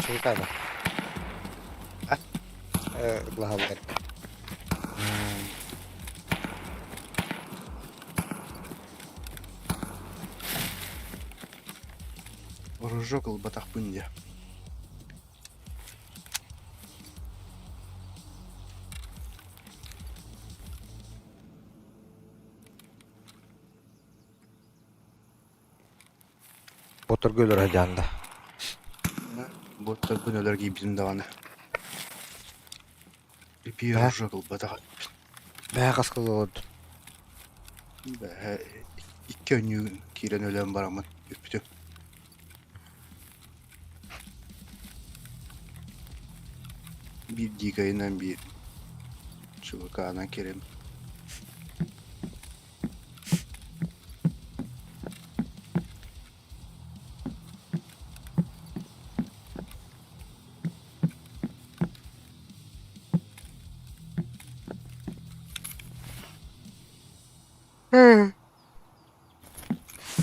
Sultan. Hah? Allah haber. Оружок батак пунде. Otur gölür hacanda. Боттар күнөлөргө bizim даваны. Пипи Бә? оружок батак. Бәе қасқыз олды. Икки өнү кирен өлөн барамын. Үпүтүм. Bir dikayından bir çubukağına kerem.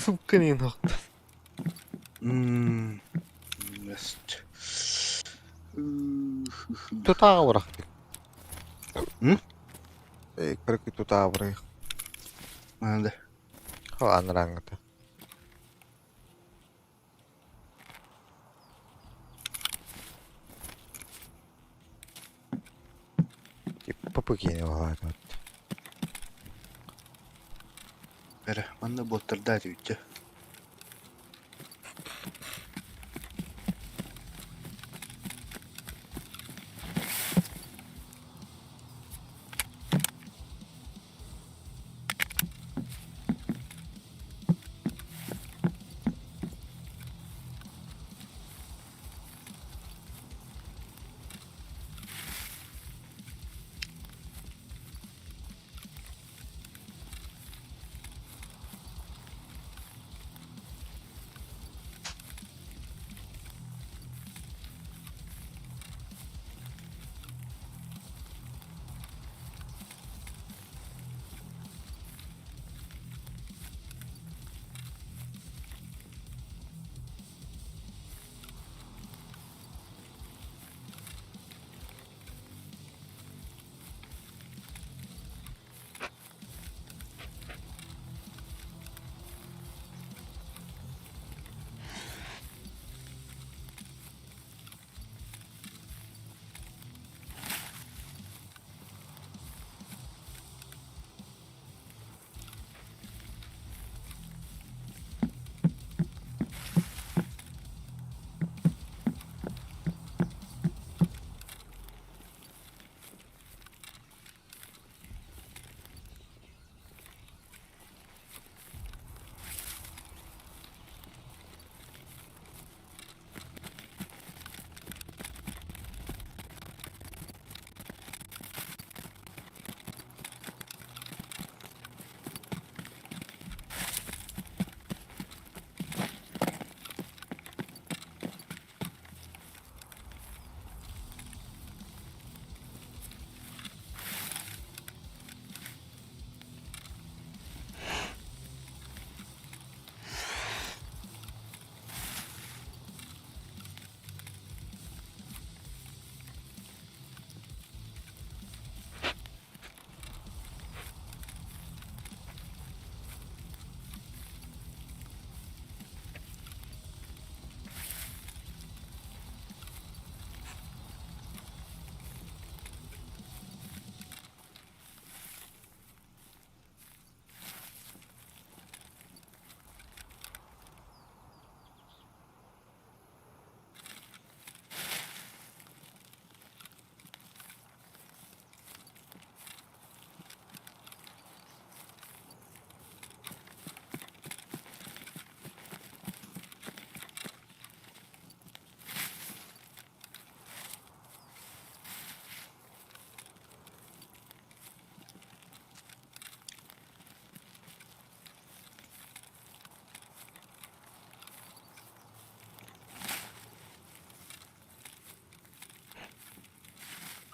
Sıkkın nokta. Nest. Tutağı bıraktık. Hı? Kırık tutağı bırak. Hadi. O anırangıda. Papık yeni var. Bere, bana botlar da diyor.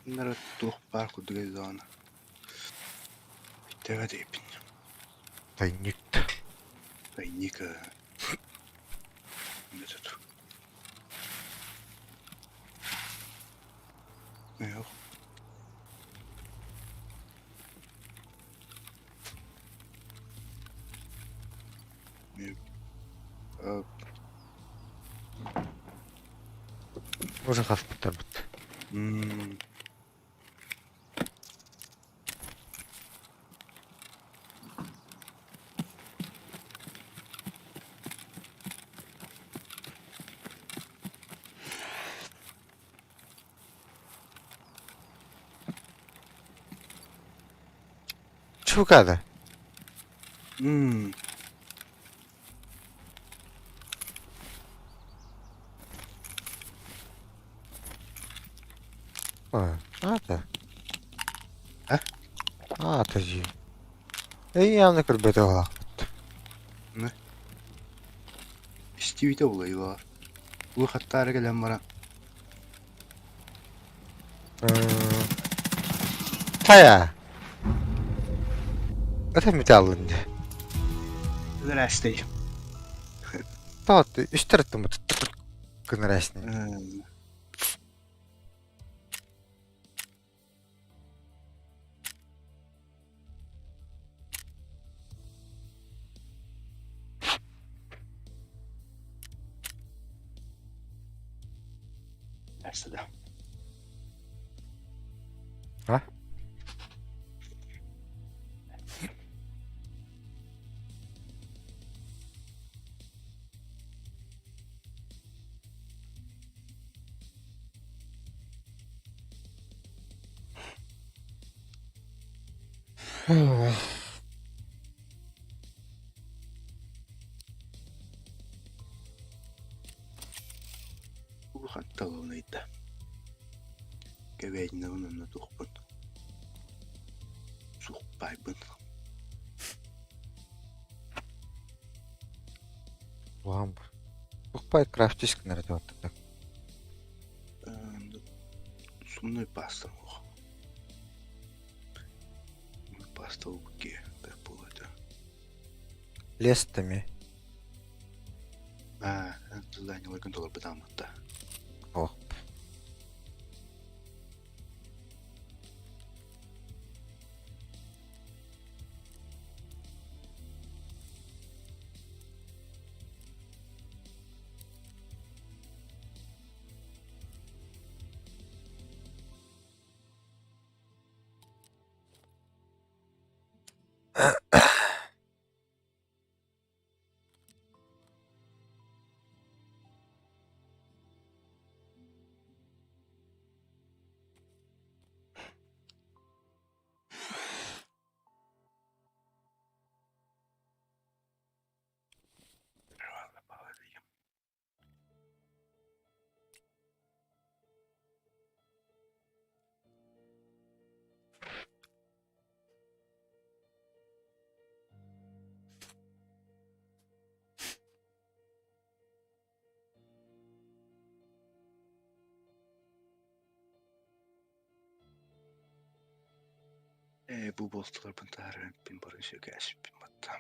Bunlara tuh parku duruyor zaman. Bitti hadi ipin. Tayıktı. Paynika. Ne tutu? Yok. Yok. Hop. Уже хаспиталь бит. Hmm. Чук hadi. Hmm. Ой, hadi. Hä? Hadi. Ei явно көрбөтө ала. Ne? İstiyite olaylar. Bu hatta gelen bana. Taya. Это металлынды. Zrastay. Тот üstärttä mut кынырасны. Aslında. Ha? Bu hatta olaydı. Geveğinde onunla tuhbun. Suhbaybın. Ламп. Покупай крафтишка нарядот так. Сумной паста. Паста у буке. Так было это. Лестами. Задание лайкантола потому что. О. Bu boltalar bunlar bin barış yaş bin batta.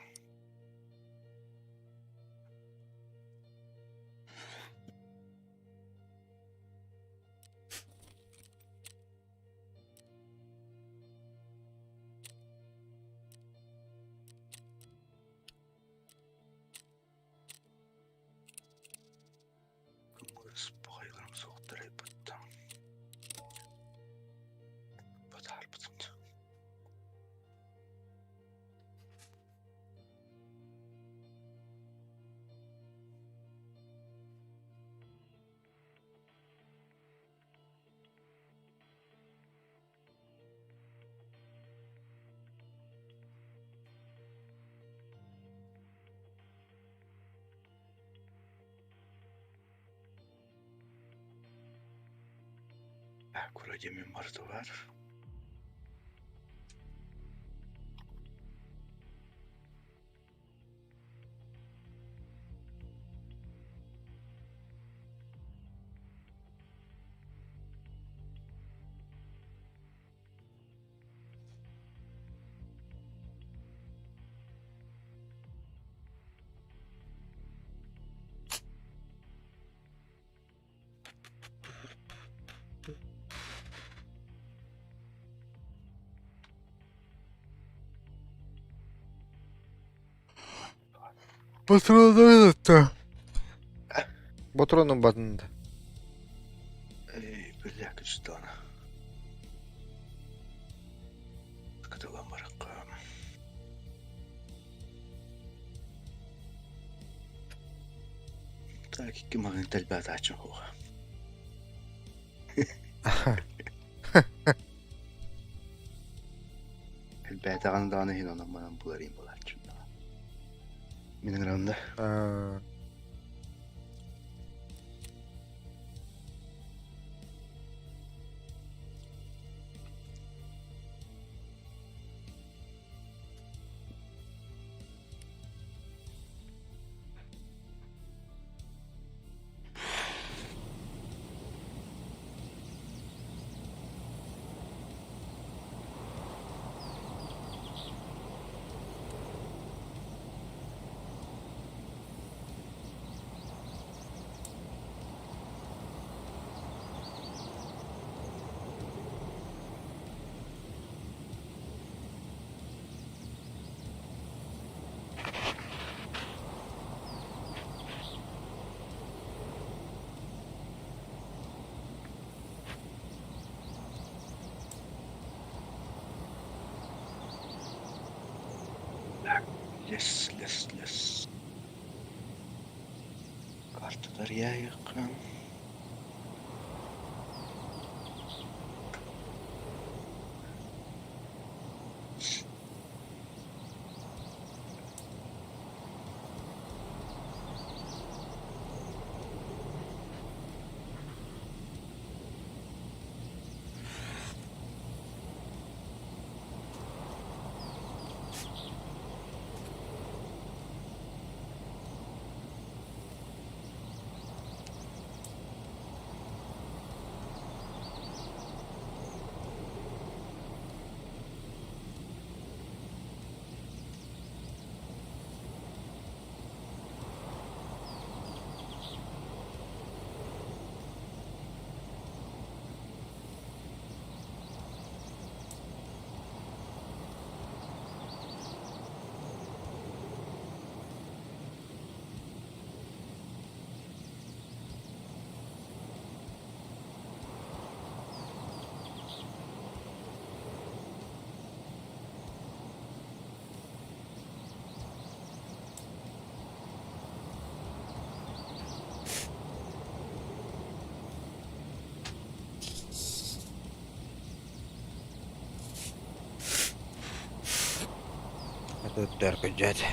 Kumuz boylarım soğuktur batta. Batar batınca. Kuragemin martı var. Patronları unuttu. Patronun batında. Bir dakika işte ona. Katılan barakka. Takik kimagin talbata açın huğa. Talbata kan dağına hin ondan bana bularayım bular açın. Minin randa. Less. Kartalar ya yakın. Это терпеть.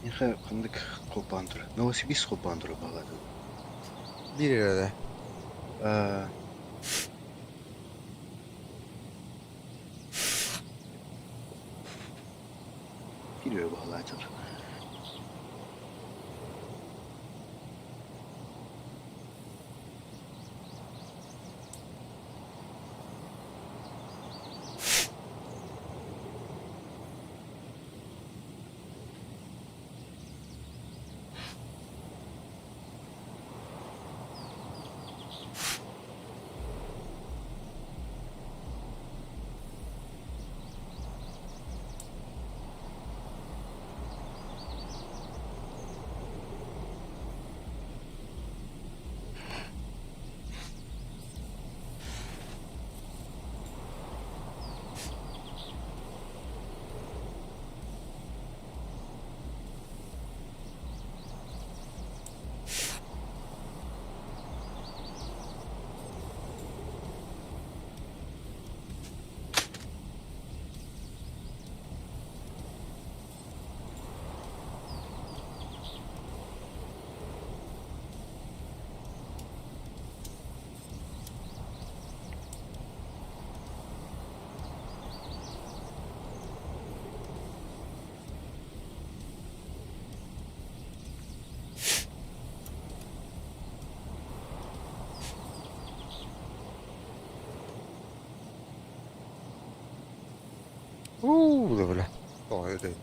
Нехай кандык кулпантур. Новосибирск кулпантур багады. Bir lirada. Biliyor bağlayacak. Dobra. O, jeden.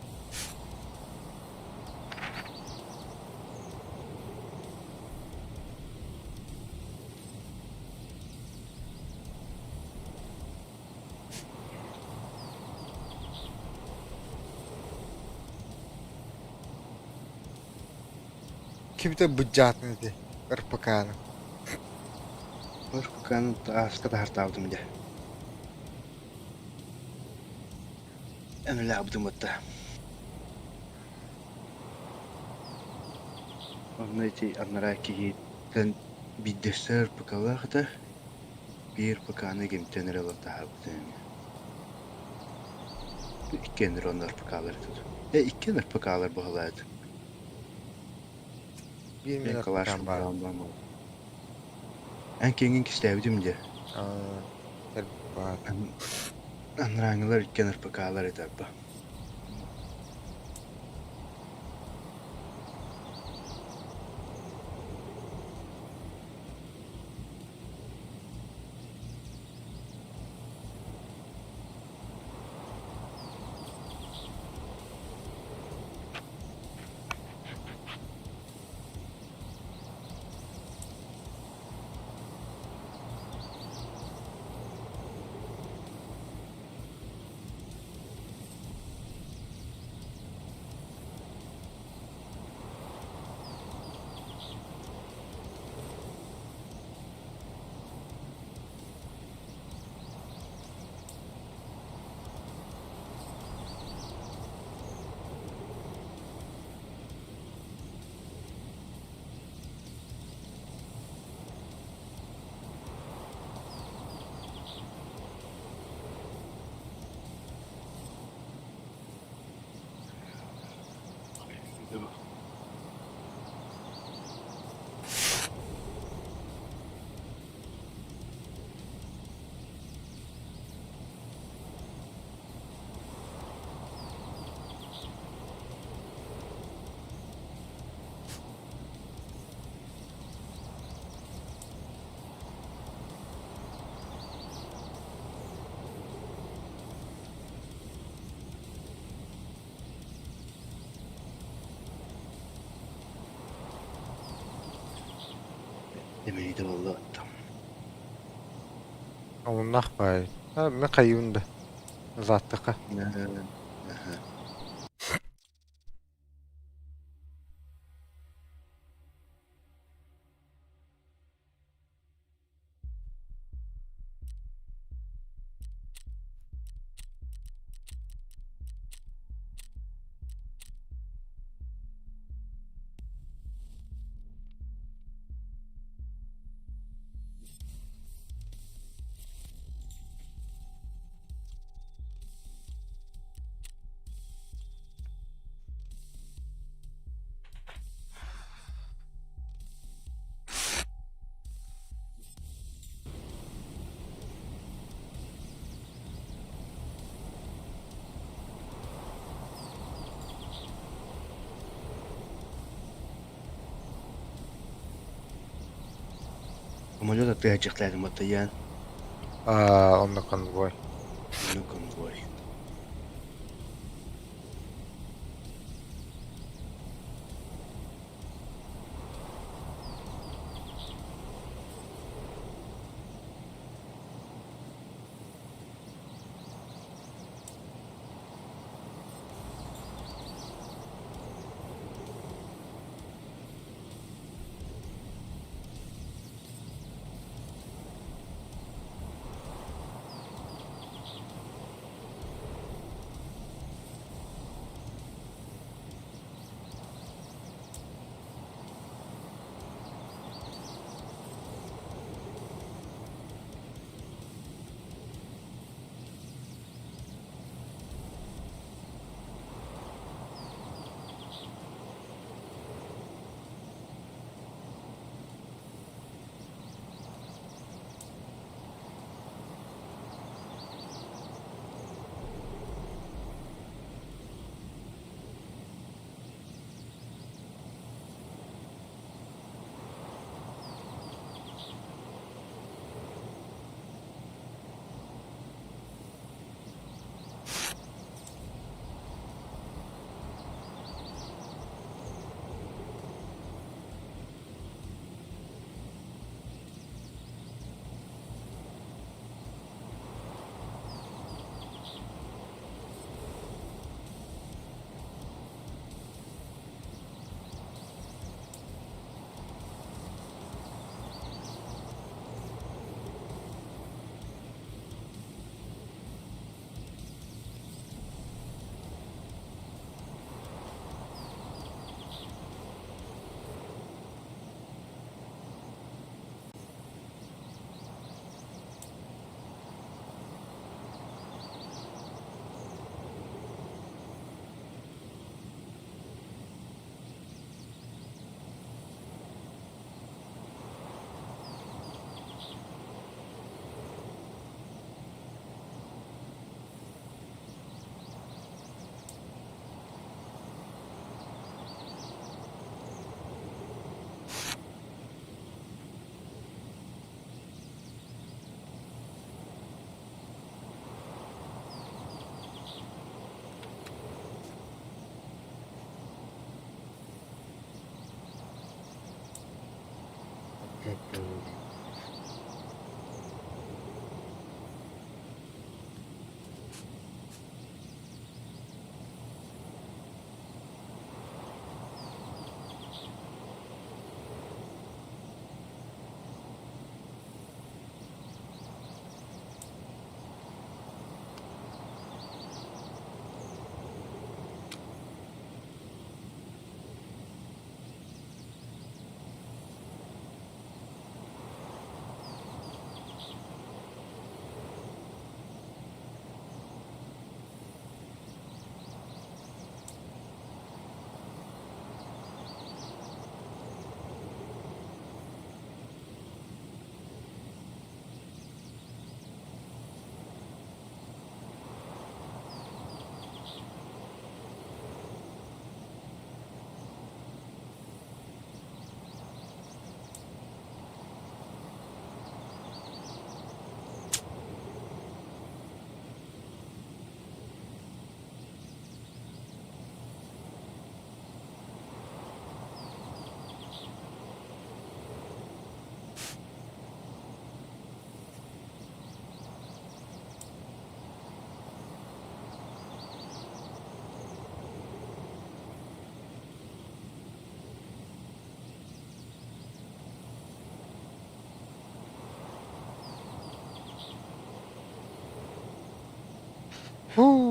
Kimde bıcağıtın idi. Irpıkanı. Irpıkanı aska da hartavdım de. Ene labdım hatta. Onun için anlara ki sen bir deser pakalar da bir pakanı gemtenir alıp daha biten. İkkendir onlar pakalar tutu. İkkendir pakalar bağlaydı. Bir En milyon kalar ırpıkan var. şundan mı? En kengin istevdim de. Var. Anrangalar ikkendir pakalar eder bu. Demeydi vallahi attım. Onunla var. Ha, ne kayyumdu. Zattıka. Aha. Ama da tercihlerim hatta yani. Onda konvoy. Ne konvoy.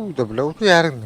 Udah belau tuh yarin.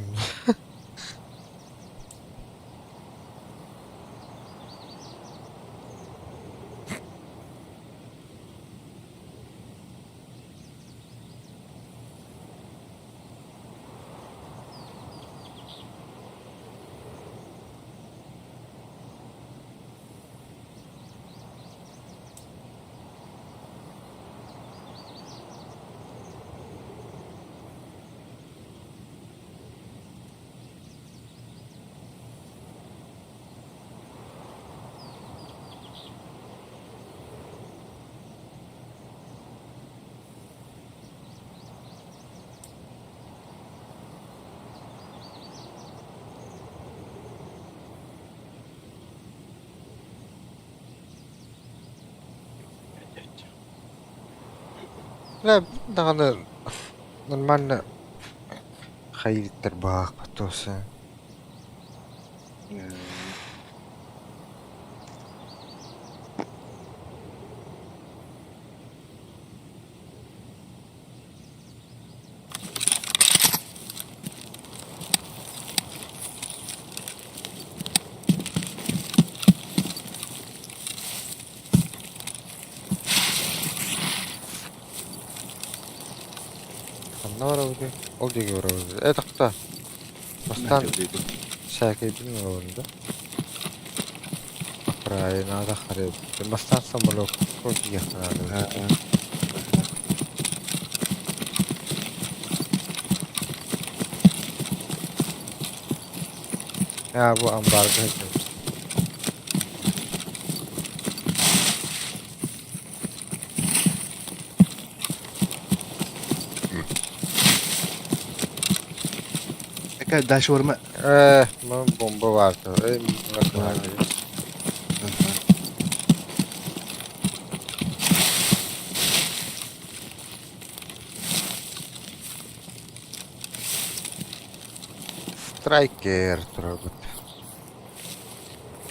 Lah, nakana normalnya kayak terbak terus. Ne var orada? Oldu gibi var orada. Takta. Bastan şarkıydın mı orada? Akraya nada kharib. Bastan samalo koç yakın abi. Ya bu ambargo. Dash vurma. Bunun bomba vardı. Bakın abi. Striker turgut.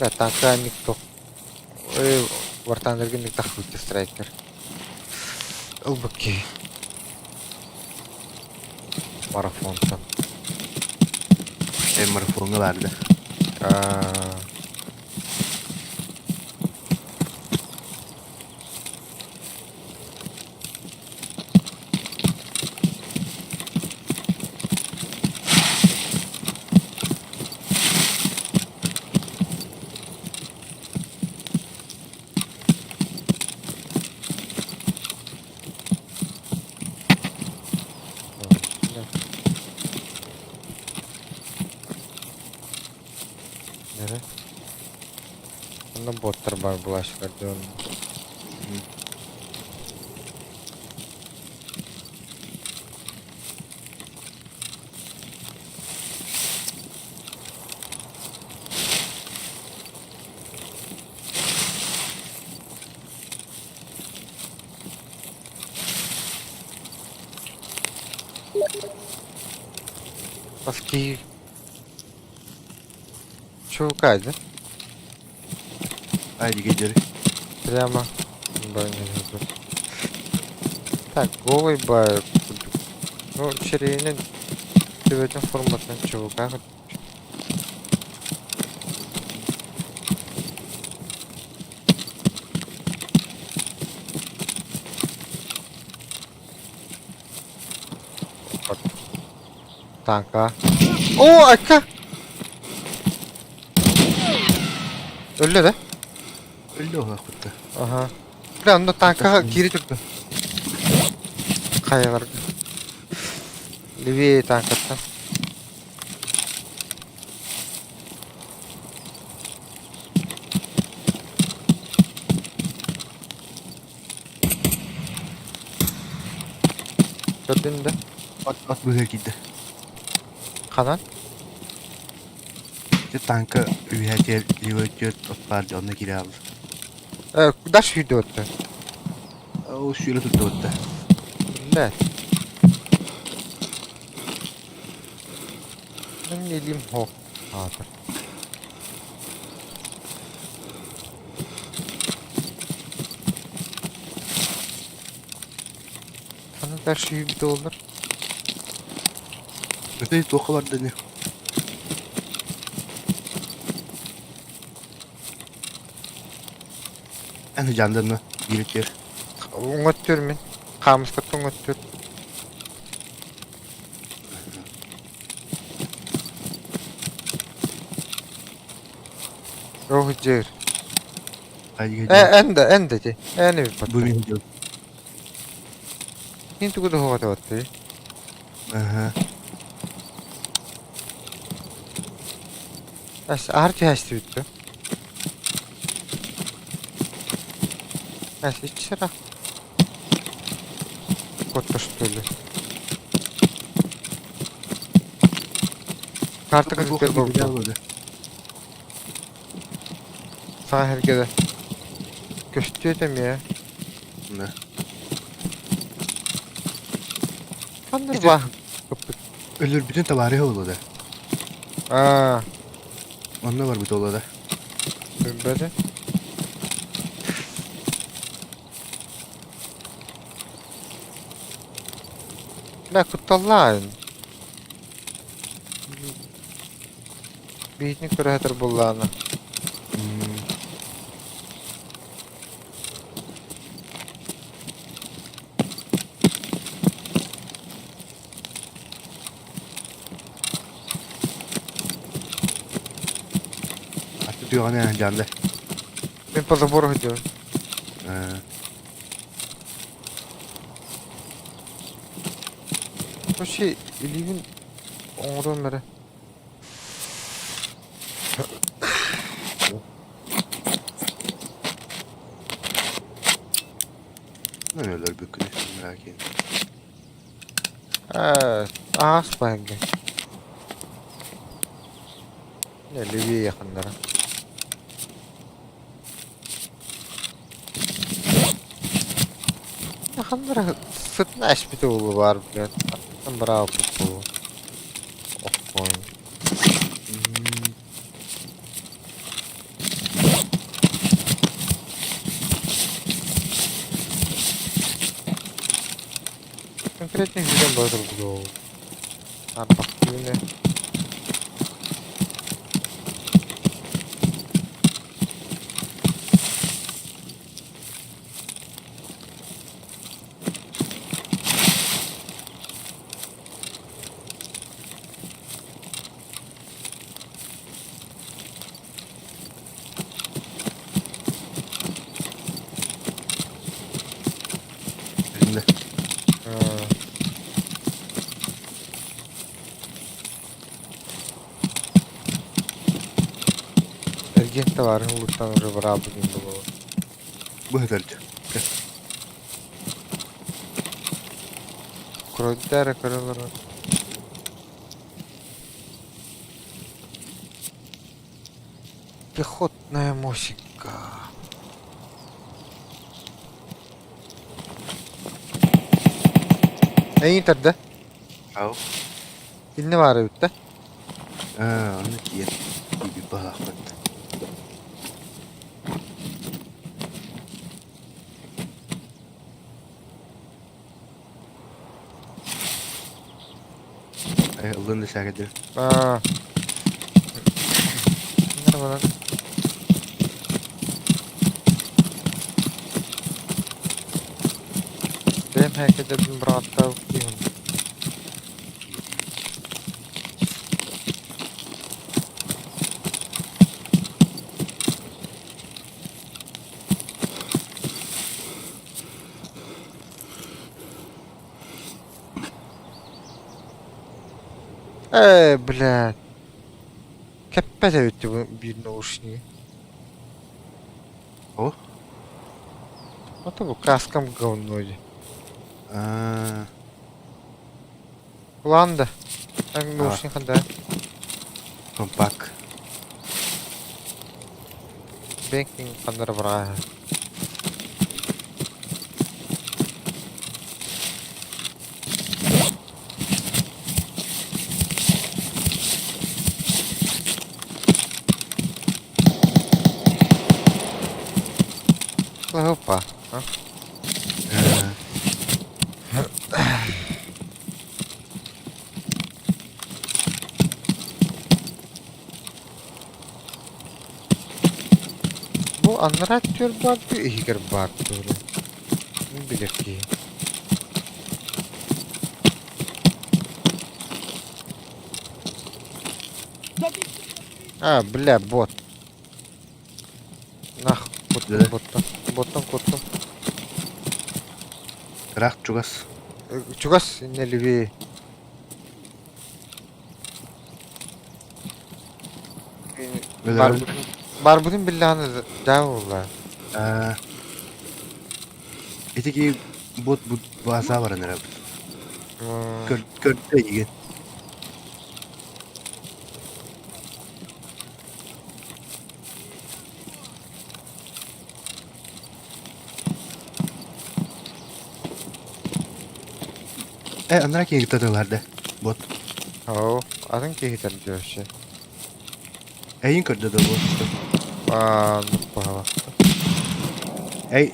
Ya tanka nikto. Wartander gini takut striker. Oh bakki. Marafonsa. Marfonga vardı. Nere? Bunda botlar var bulaşıklar diyorum. Baski. Чувакади. Haydi geceleri. Прямо. Бронирую. Так, голый бай. Ну, черейный. Ты в этом форматном чувака. Tanka. Oo Akka. Öldü de. Öyle o vakıtta. Aha. Bir anda tanka Arkasına. geri durdu. Kayalar. Livie tankattan. Gördün de. At böyle gitti. Kanan. İşte tanka üyecer, livercer vardı onunla geri aldı. Daş video attı. O şöyle tuttu hatta. Ne? Ben geleyim ho. Haber. Sana daş video olur. Öte toka vardı ne? Yani jandarma livercer. Оңоттөр мен. Камыстыкты оңоттөр. Роху жер. Haydi geceleri. Энде же. Эне bir Bu pat. bir video. Хин тугу да хогата батты. Aha. Ас арти хасты битти. Ас ичера. Котто что ли? Kartı Bu kırıkları bir video buldu. oldu. Sana herkese. Gösterdim ya. Ne? Kandır İşte- bak. Ölür bütün tabariye oldu da. Aaa. Onda var bir dolu da. Böyle. La kutallan. Bihni kurahadır bullana. Artık diyor ne canda. Ben по забору ходил. Вообще, Ливин оңырдан бері. Ne öyle bir kız merak ettim. Ağız bayınca. Ne Livi'ye yakınlara. Yakınlara sırtına eşbiti oğlu var bile. Bravo bu. Oh boy. Конкретных видов было другого. А похуйне. Elimde. Ergen de var. Huluktan oraya beraber gibi bu. Bu hedeldi. Кройтера королора. Пехотная мосика. Интерде. Al. İnne var bitti. Onu diyen bir balak battı. Allah'ın da şakadır. Aa. Nere var lan? Benim herkese bir rahatta okuyayım. Блядь. Капец öttü bu bir наушник. O? Вот bu kaskam говноди. Aa, Kulağında. Ben aa, наушник handa. kompak. Banking kanları var. Hoppa. Ha? Aa, Bu anlatıyor bak bir ihgar bak böyle. Ne bilir ki. Ha bля bot. Nah kuttum Güzel. bottan. Bottan kuttum. Rak çugas. Çugas ne bir. Ölerim. Barbudun billahını da valla. Aa, etiki bot bu baza var anara. Kör de iyi. Anlara ki gitadılar bot. Oh, adın ki hitar diyor şey. Eyin kırdı da bot. Aa, pahalı. Ey,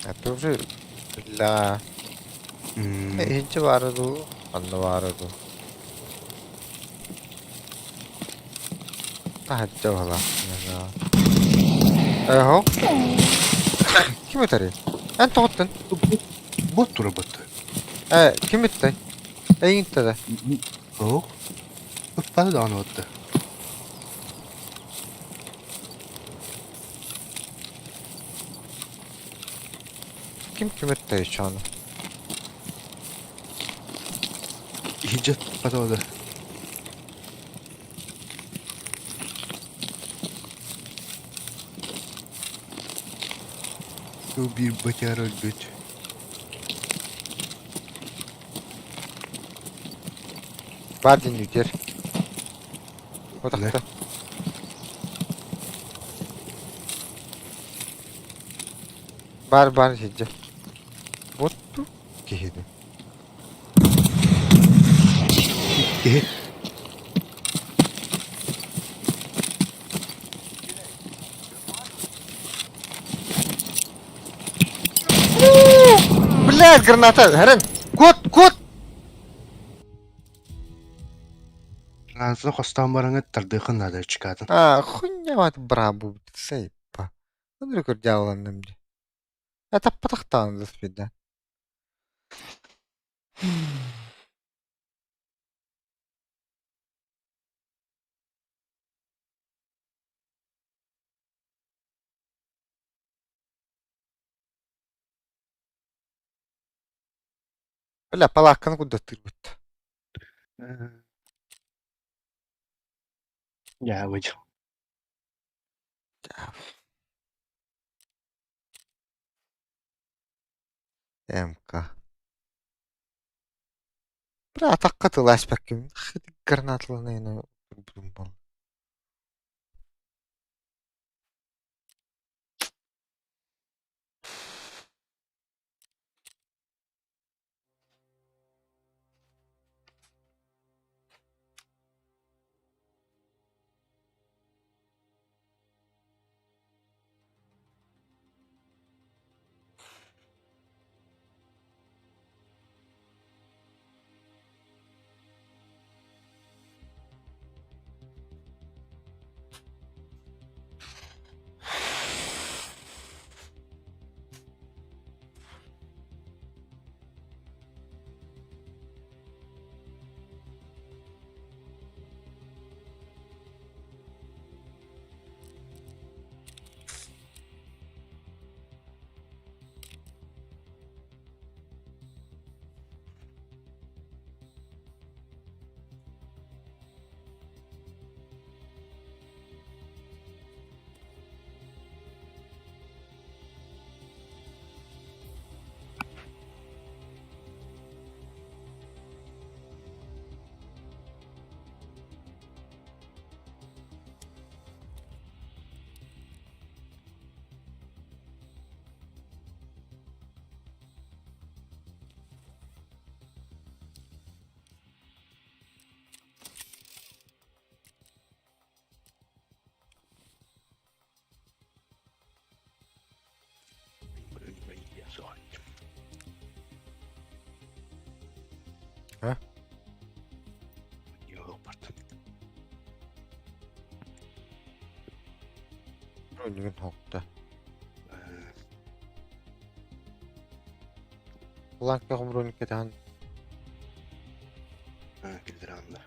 Это уже для... Hiç vardı. Anlı vardı. Hadi valla. Eho. Kim öteri? En tohtun. bot tura bot. Kim öteri? Inte de. Oh, uppfattade da något. Kim öteri şu an? Iyice patladı. Bu bir bakar öldü. Var dinleyiciler. O Ne? dakika. Var hiç. Bottu. Kihidi. Ehe. Блядь, граната! Herren! Kut! Ağzına kostan barangı tardığın da çıkardın. Хуйня вот брабу. Сейпа. Ну, рекорд дьявола. Это потахтан за спида. Bля, палаканы куда тырбыт. Я выйдем. МК. Бля, атакка тылаш бәккем. Хыдик гранатланы ені. Будым бол. Ха? Önügün hokta. Ulan ki kumrunu ketan. Келдер анда.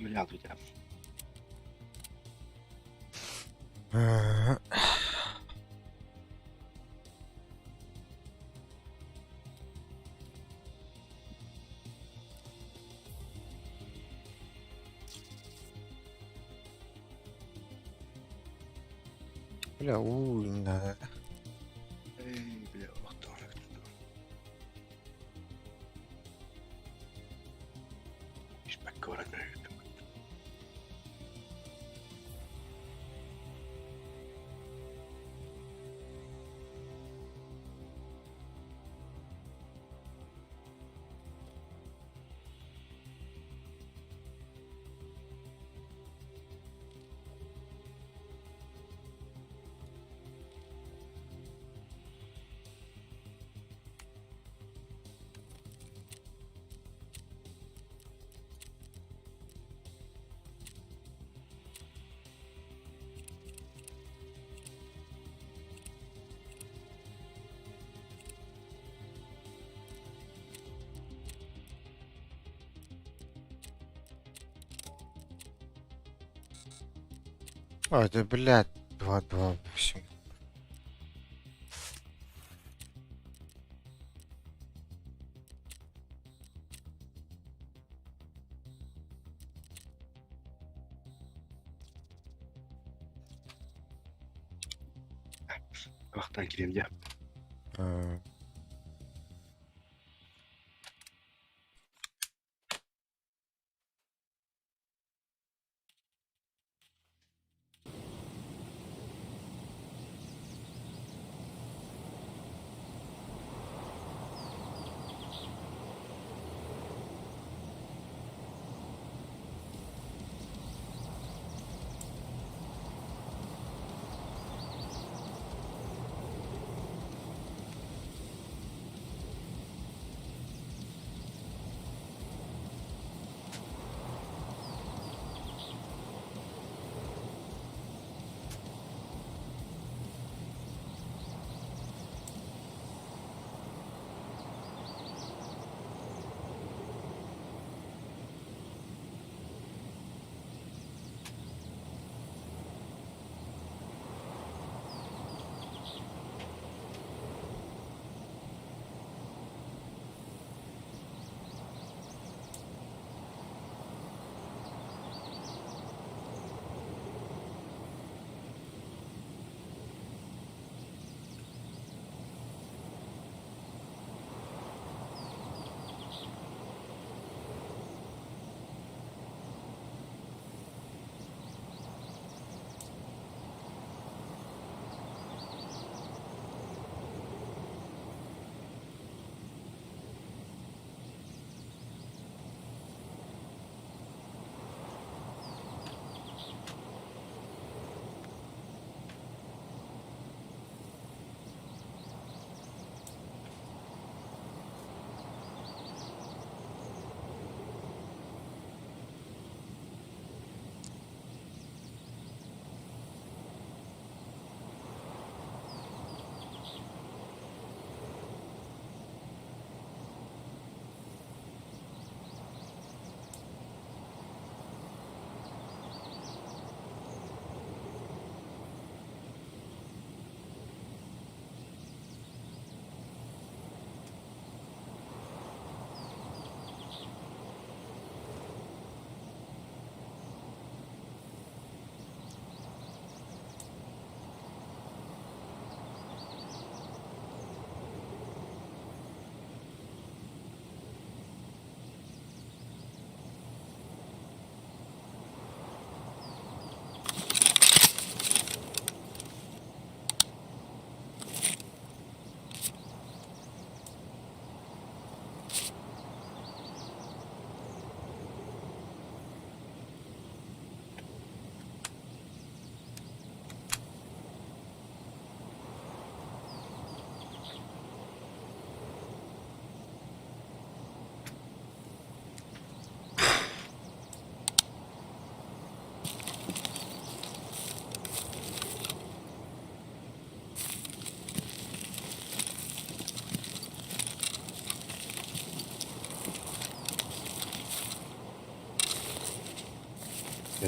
Юля тут. Bля, надо. Эй, бля, вот так. Спокойно. Ой, да, блядь, 2-2, в общем. Вақтан келем де.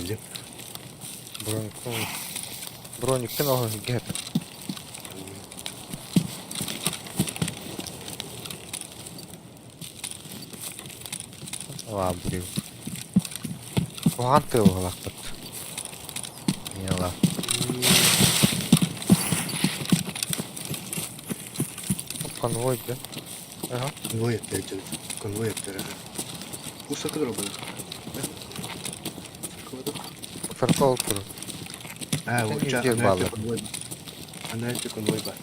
Білем. Броньктың оғы гетір. Ла, бурив. Оған тыл олақ бұд. Не ола. Конвой, да? Ага. Конвой ettiriyor. Konvoy ettiriyor. Bu sakın arabada. Феркол тұру. Ha, o Sen uçak yüzde bağlı. konvoy. Amerika konvoy var.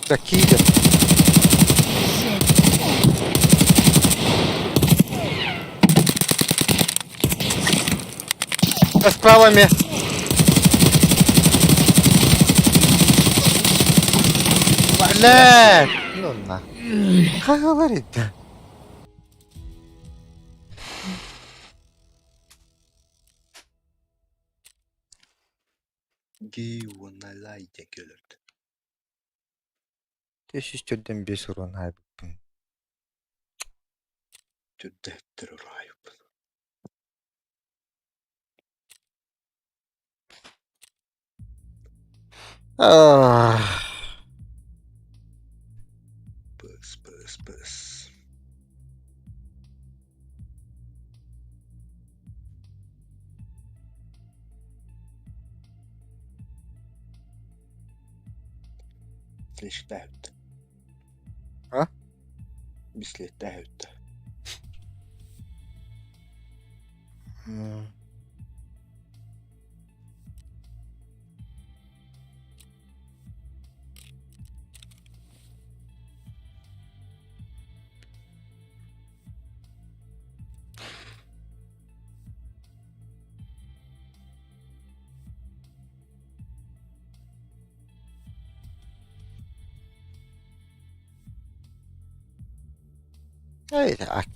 Так їде. З правами. Блядь! Ну на. Как говорить-то? Геоналай декелерд. 504'den 5 урон айбыппын. Тюдеттер райып. Пыс. Слишком täyttä. А? Bisleet täyttä. Эй, так.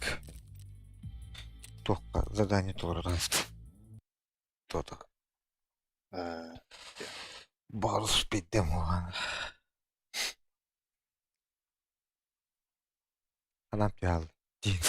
Только задание тоже раз. То-то. Барус підем оған. Анам пиал. Дин.